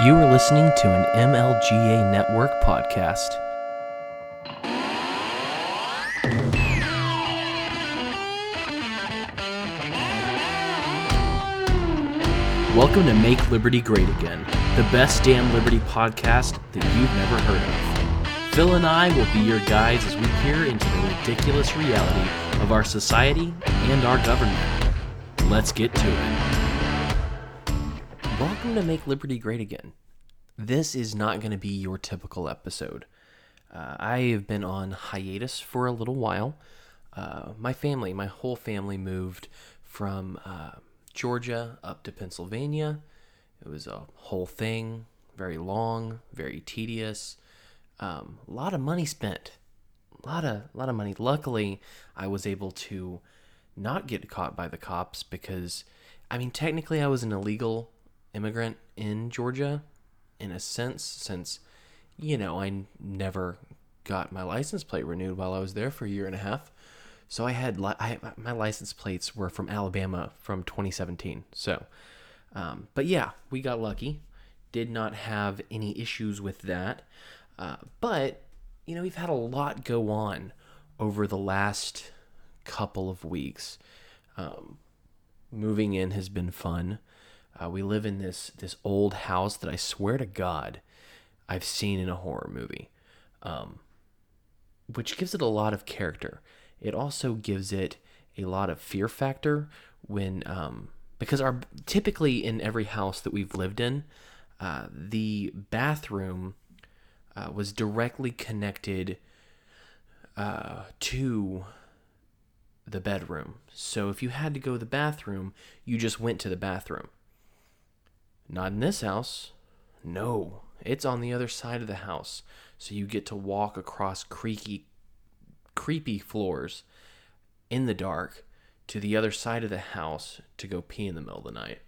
You are listening to an MLGA Network podcast. Welcome to Make Liberty Great Again, the best damn Liberty podcast that you've never heard of. Phil and I will be your guides as we peer into the ridiculous reality of our society and our government. Let's get to it. Welcome to Make Liberty Great Again. This is not going to be your typical episode. I have been on hiatus for a little while. My whole family moved from Georgia up to Pennsylvania. It was a whole thing, very long, very tedious. A lot of money spent. A lot of money. Luckily, I was able to not get caught by the cops because, technically I was an illegal immigrant in Georgia, in a sense, since, I never got my license plate renewed while I was there for a year and a half. So my license plates were from Alabama from 2017. So, but yeah, we got lucky. Did not have any issues with that. But, we've had a lot go on over the last couple of weeks. Moving in has been fun. We live in this old house that I swear to God I've seen in a horror movie, which gives it a lot of character. It also gives it a lot of fear factor when because typically in every house that we've lived in, the bathroom was directly connected to the bedroom. So if you had to go to the bathroom, you just went to the bathroom. Not in this house. No, it's on the other side of the house. So you get to walk across creepy floors in the dark to the other side of the house to go pee in the middle of the night.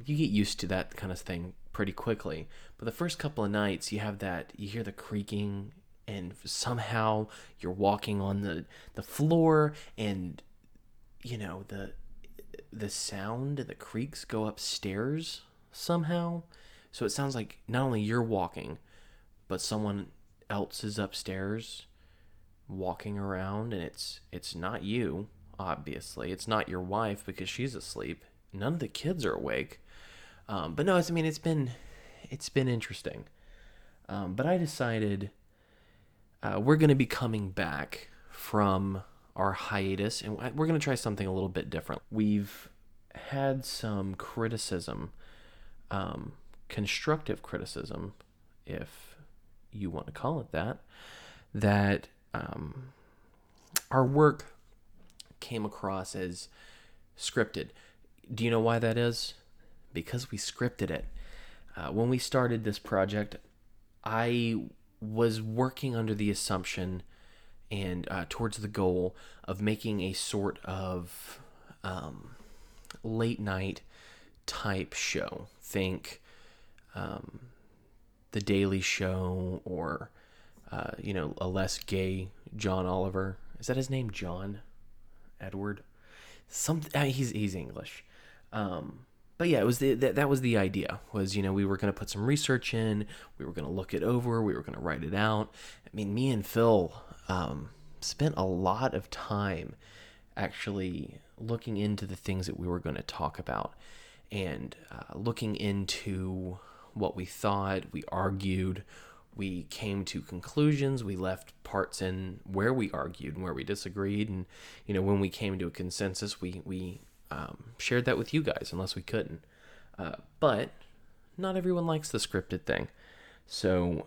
You get used to that kind of thing pretty quickly. But the first couple of nights, you hear the creaking, and somehow you're walking on the floor, and the sound and the creaks go upstairs somehow. So it sounds like not only you're walking, but someone else is upstairs walking around, and it's not you, obviously. It's not your wife because she's asleep. None of the kids are awake. But no, it's been interesting. But I decided we're going to be coming back from our hiatus, and we're going to try something a little bit different. We've had some criticism, constructive criticism, if you want to call it that our work came across as scripted. Do you know why that is? Because we scripted it. When we started this project, I was working under the assumption and towards the goal of making a sort of late night type show. Think The Daily Show, or a less gay John Oliver. Is that his name? John Edward? He's English. But yeah, it was that was the idea. Was we were going to put some research in. We were going to look it over. We were going to write it out. Me and Phil spent a lot of time actually looking into the things that we were going to talk about, and looking into what we thought. We argued. We came to conclusions. We left parts in where we argued and where we disagreed. And, when we came to a consensus, we shared that with you guys, unless we couldn't. But not everyone likes the scripted thing. So,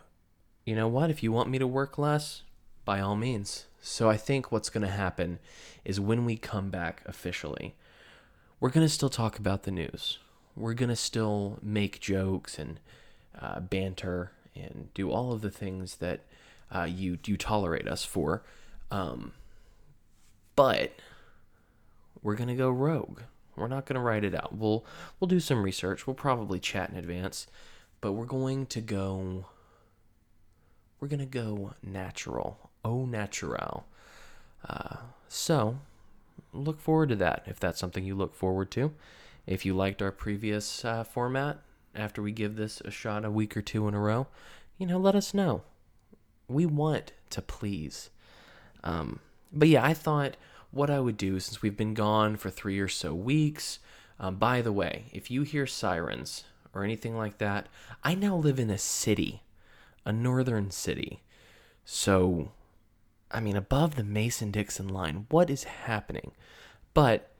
you know what? If you want me to work less, by all means. So I think what's going to happen is when we come back officially, we're going to still talk about the news. We're going to still make jokes and banter and do all of the things that you tolerate us for. But we're going to go rogue. We're not going to write it out. We'll do some research. We'll probably chat in advance. But we're going to go natural. Au naturel. So look forward to that, if that's something you look forward to. If you liked our previous format, after we give this a shot a week or two in a row, let us know. We want to please. But yeah, I thought what I would do, since we've been gone for 3 or so weeks. By the way, if you hear sirens or anything like that, I now live in a city, a northern city. So, above the Mason-Dixon line, what is happening? But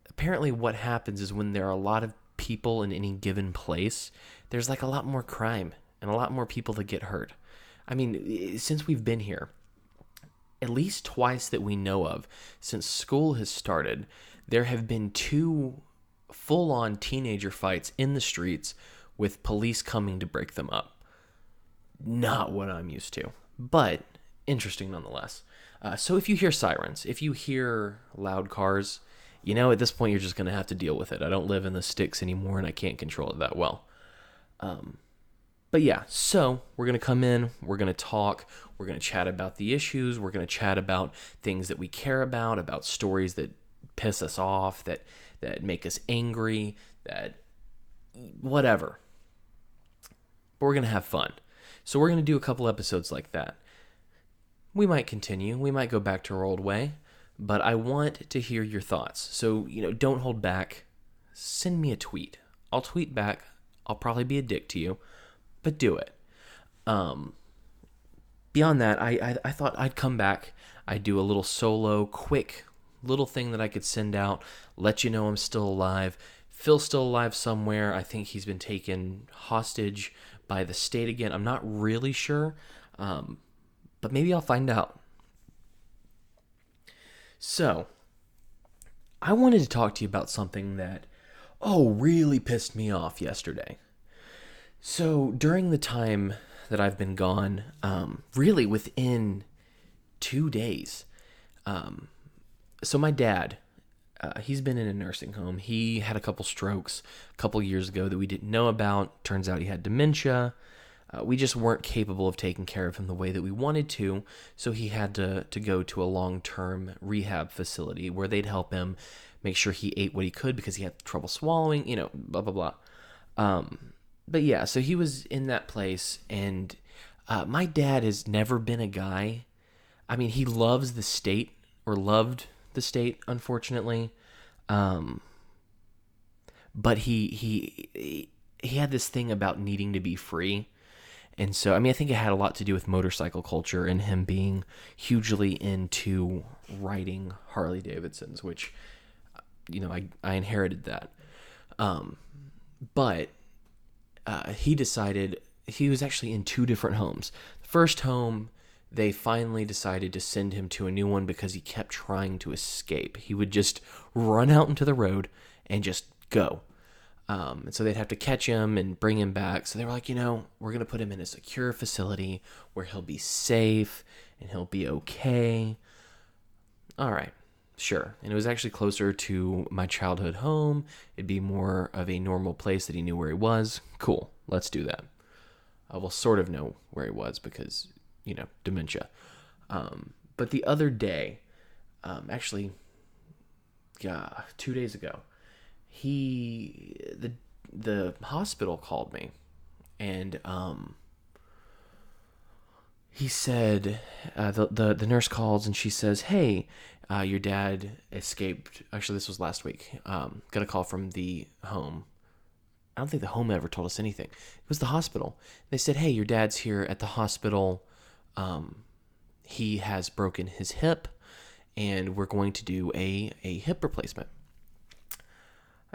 apparently what happens is when there are a lot of people in any given place, there's like a lot more crime and a lot more people that get hurt. Since we've been here, at least twice that we know of, since school has started, there have been 2 full-on teenager fights in the streets with police coming to break them up. Not what I'm used to, but interesting nonetheless. So if you hear sirens, if you hear loud cars, at this point you're just going to have to deal with it. I don't live in the sticks anymore and I can't control it that well. But yeah, so we're going to come in, we're going to talk, we're going to chat about the issues, we're going to chat about things that we care about stories that piss us off, that make us angry, that whatever. But we're going to have fun. So we're going to do a couple episodes like that. We might continue, we might go back to our old way, but I want to hear your thoughts. So, don't hold back. Send me a tweet. I'll tweet back. I'll probably be a dick to you, but do it. Beyond that, I thought I'd come back. I'd do a little solo, quick little thing that I could send out, let you know I'm still alive. Phil's still alive somewhere. I think he's been taken hostage by the state again. I'm not really sure, but maybe I'll find out. So, I wanted to talk to you about something that, really pissed me off yesterday. So, during the time that I've been gone, really within 2 days, so my dad, he's been in a nursing home. He had a couple strokes a couple years ago that we didn't know about. Turns out he had dementia. We just weren't capable of taking care of him the way that we wanted to, so he had to go to a long-term rehab facility where they'd help him make sure he ate what he could because he had trouble swallowing, blah, blah, blah. But yeah, so he was in that place, and my dad has never been a guy. He loves the state, or loved the state, unfortunately. But he had this thing about needing to be free. And so, I think it had a lot to do with motorcycle culture and him being hugely into riding Harley Davidsons, which, I inherited that. But he decided, he was actually in 2 different homes. The first home, they finally decided to send him to a new one because he kept trying to escape. He would just run out into the road and just go. And so they'd have to catch him and bring him back. So they were like, we're going to put him in a secure facility where he'll be safe and he'll be okay. All right, sure. And it was actually closer to my childhood home. It'd be more of a normal place that he knew where he was. Cool, let's do that. We'll sort of know where he was because, dementia. But the other day, actually, 2 days ago, the hospital called me, and he said, the nurse calls and she says, hey, your dad escaped. Actually, this was last week. Got a call from the home. I don't think the home ever told us anything. It was the hospital. They said, hey, your dad's here at the hospital. He has broken his hip, and we're going to do a hip replacement.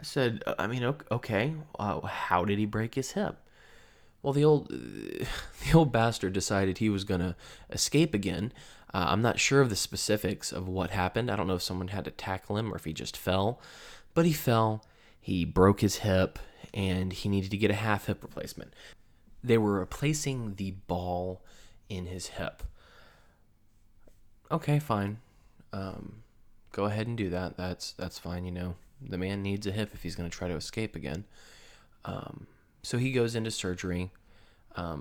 I said, okay. How did he break his hip? Well, the old bastard decided he was going to escape again. I'm not sure of the specifics of what happened. I don't know if someone had to tackle him or if he just fell. But he fell, he broke his hip, and he needed to get a half hip replacement. They were replacing the ball in his hip. Okay, fine. Go ahead and do that. That's fine, The man needs a hip if he's going to try to escape again. So he goes into surgery.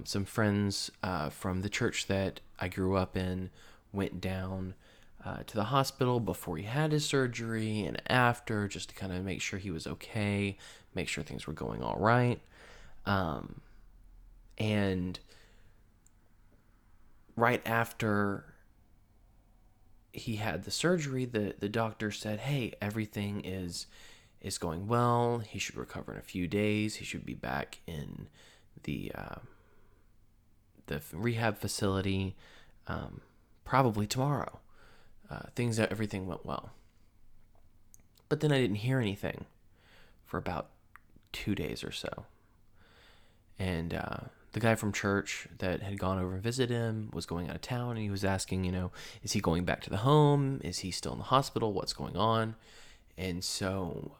Some friends from the church that I grew up in went down to the hospital before he had his surgery and after, just to kind of make sure he was okay, make sure things were going all right. And right after he had the surgery, the doctor said, hey, everything is going well. He should recover in a few days. He should be back in the rehab facility probably tomorrow. Everything went well. But then I didn't hear anything for about 2 days or so. And the guy from church that had gone over and visited him was going out of town, and he was asking, is he going back to the home? Is he still in the hospital? What's going on? And so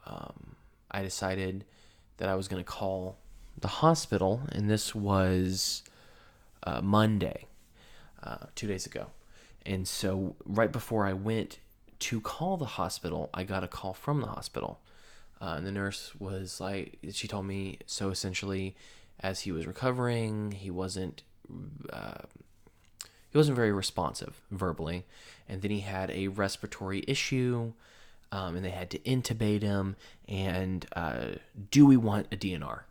I decided that I was going to call the hospital, and this was Monday, 2 days ago. And so right before I went to call the hospital, I got a call from the hospital. And the nurse was like, she told me, so essentially, as he was recovering, he wasn't very responsive verbally, and then he had a respiratory issue, and they had to intubate him. And do we want a DNR?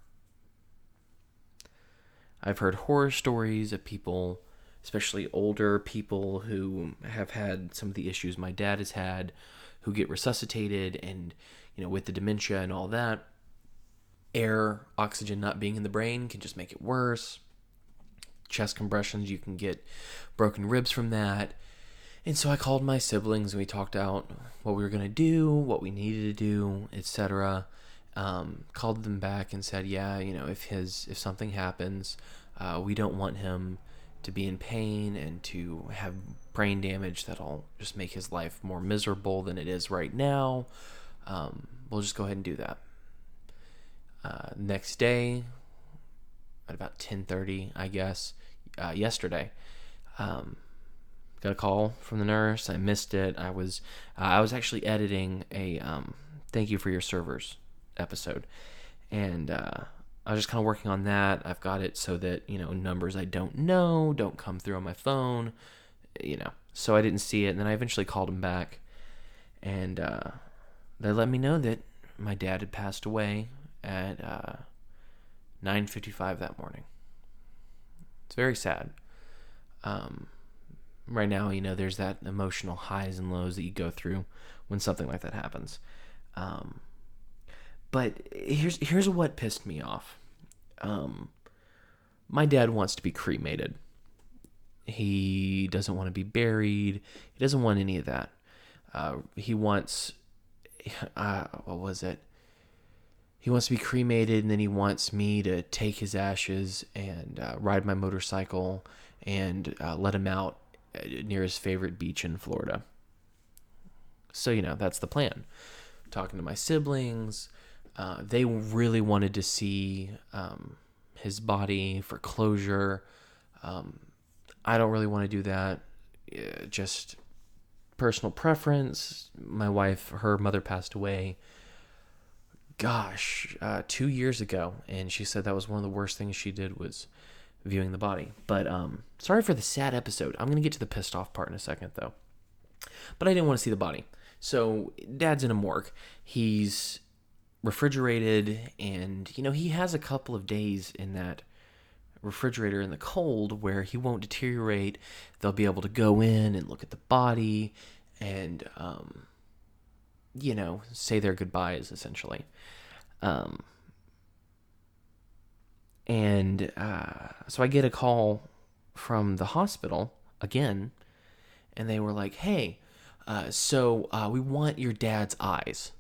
I've heard horror stories of people, especially older people who have had some of the issues my dad has had, who get resuscitated, and with the dementia and all that, oxygen not being in the brain can just make it worse. Chest compressions, you can get broken ribs from that. And so I called my siblings, and we talked out what we were going to do, what we needed to do, etc. Called them back and said, yeah, if something happens, we don't want him to be in pain and to have brain damage that'll just make his life more miserable than it is right now. We'll just go ahead and do that. Next day, at about 10:30, I guess, yesterday, got a call from the nurse. I missed it. I was actually editing a thank you for your servers episode, and I was just kind of working on that. I've got it so that numbers I don't know don't come through on my phone, so I didn't see it. And then I eventually called him back, and they let me know that my dad had passed away at 9:55 that morning. It's very sad. Right now, there's that emotional highs and lows that you go through when something like that happens. But here's what pissed me off. My dad wants to be cremated. He doesn't want to be buried. He doesn't want any of that. He wants, what was it? He wants to be cremated, and then he wants me to take his ashes and ride my motorcycle and let him out near his favorite beach in Florida. So, that's the plan. Talking to my siblings, they really wanted to see his body for closure. I don't really want to do that. Just personal preference. My wife, her mother passed away, 2 years ago, and she said that was one of the worst things she did was viewing the body. But sorry for the sad episode. I'm going to get to the pissed off part in a second, though. But I didn't want to see the body. So Dad's in a morgue. He's refrigerated, and he has a couple of days in that refrigerator in the cold where he won't deteriorate. They'll be able to go in and look at the body and say their goodbyes, essentially. So I get a call from the hospital again, and they were like, hey, we want your dad's eyes.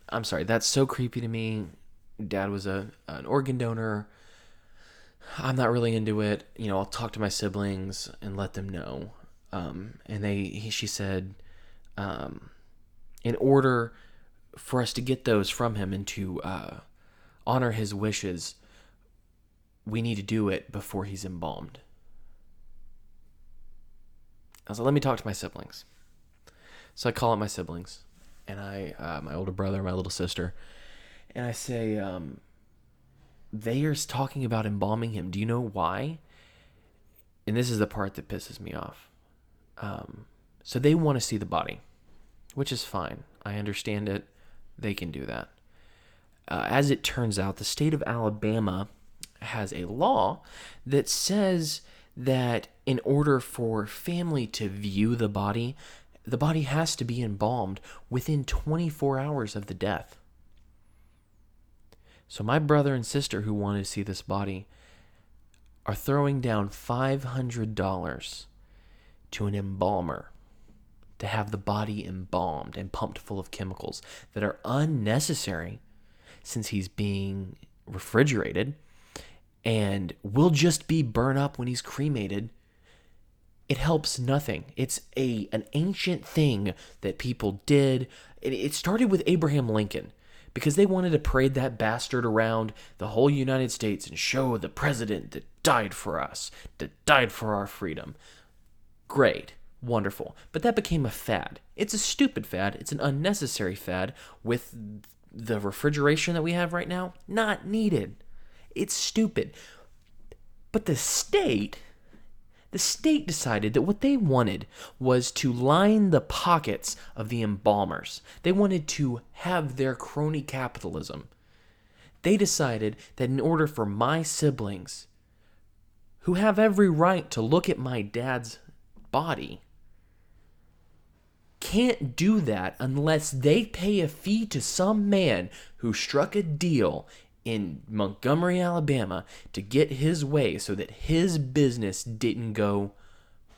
I'm sorry, that's so creepy to me. Dad was an organ donor. I'm not really into it. I'll talk to my siblings and let them know. She said, in order for us to get those from him and to honor his wishes, we need to do it before he's embalmed. I was like, let me talk to my siblings. So I call up my siblings, and my older brother, my little sister, and I say, they are talking about embalming him. Do you know why? And this is the part that pisses me off. So they want to see the body, which is fine. I understand it. They can do that. as it turns out, the state of Alabama has a law that says that in order for family to view the body has to be embalmed within 24 hours of the death. So my brother and sister who wanted to see this body are throwing down $500 to an embalmer to have the body embalmed and pumped full of chemicals that are unnecessary since he's being refrigerated and will just be burned up when he's cremated. It helps nothing. It's an ancient thing that people did. It started with Abraham Lincoln because they wanted to parade that bastard around the whole United States and show the president that died for us, that died for our freedom. Great. Wonderful. But that became a fad. It's a stupid fad. It's an unnecessary fad with the refrigeration that we have right now. Not needed. It's stupid. But the state decided that what they wanted was to line the pockets of the embalmers. They wanted to have their crony capitalism. They decided that in order for my siblings, who have every right to look at my dad's body, can't do that unless they pay a fee to some man who struck a deal in Montgomery, Alabama to get his way so that his business didn't go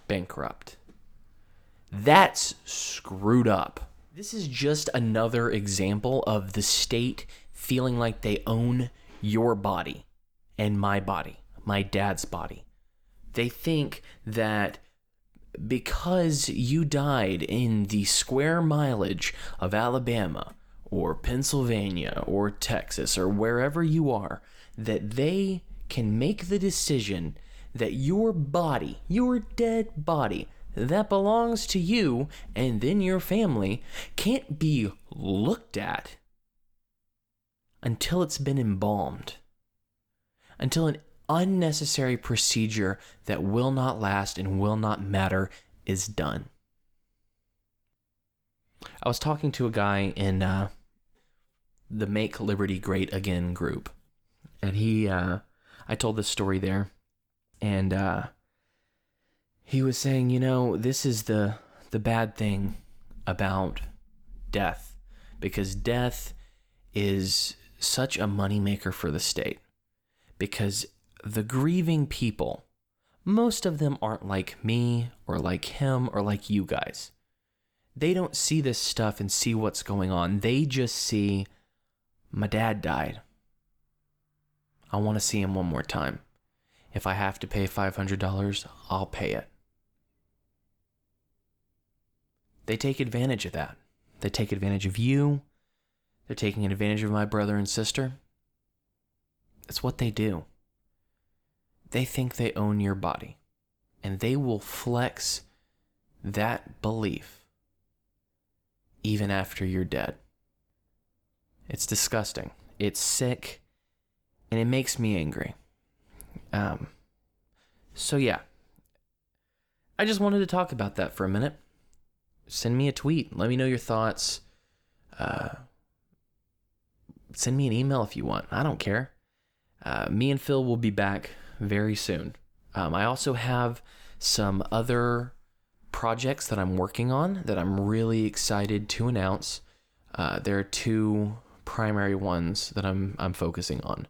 bankrupt. That's screwed up. This is just another example of the state feeling like they own your body and my body, my dad's body. They think that because you died in the square mileage of Alabama or Pennsylvania or Texas or wherever you are, that they can make the decision that your body, your dead body, that belongs to you and then your family, can't be looked at until it's been embalmed, until an unnecessary procedure that will not last and will not matter is done. I was talking to a guy in the Make Liberty Great Again group, and I told this story there, and he was saying, this is the bad thing about death, because death is such a moneymaker for the state, because the grieving people, most of them aren't like me or like him or like you guys. They don't see this stuff and see what's going on. They just see, my dad died. I want to see him one more time. If I have to pay $500, I'll pay it. They take advantage of that. They take advantage of you. They're taking advantage of my brother and sister. It's what they do. They think they own your body, and they will flex that belief even after you're dead. It's disgusting. It's sick, and it makes me angry. So yeah, I just wanted to talk about that for a minute. Send me a tweet. Let me know your thoughts. Send me an email if you want. I don't care. Me and Phil will be back very soon. I also have some other projects that I'm working on that I'm really excited to announce. There are two primary ones that I'm focusing on.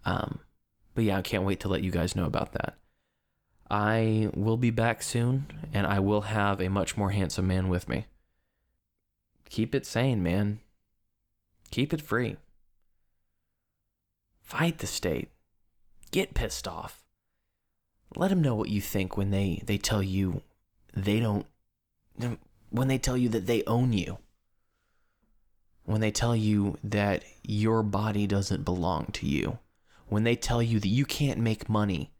But yeah, I can't wait to let you guys know about that. I will be back soon, and I will have a much more handsome man with me. Keep it sane, man. Keep it free. Fight the state. Get pissed off. Let them know what you think when they tell you when they tell you that they own you. When they tell you that your body doesn't belong to you. When they tell you that you can't make money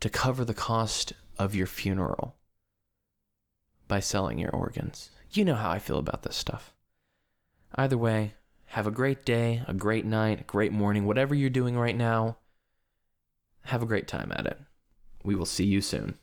to cover the cost of your funeral by selling your organs. You know how I feel about this stuff. Either way, have a great day, a great night, a great morning, whatever you're doing right now. Have a great time at it. We will see you soon.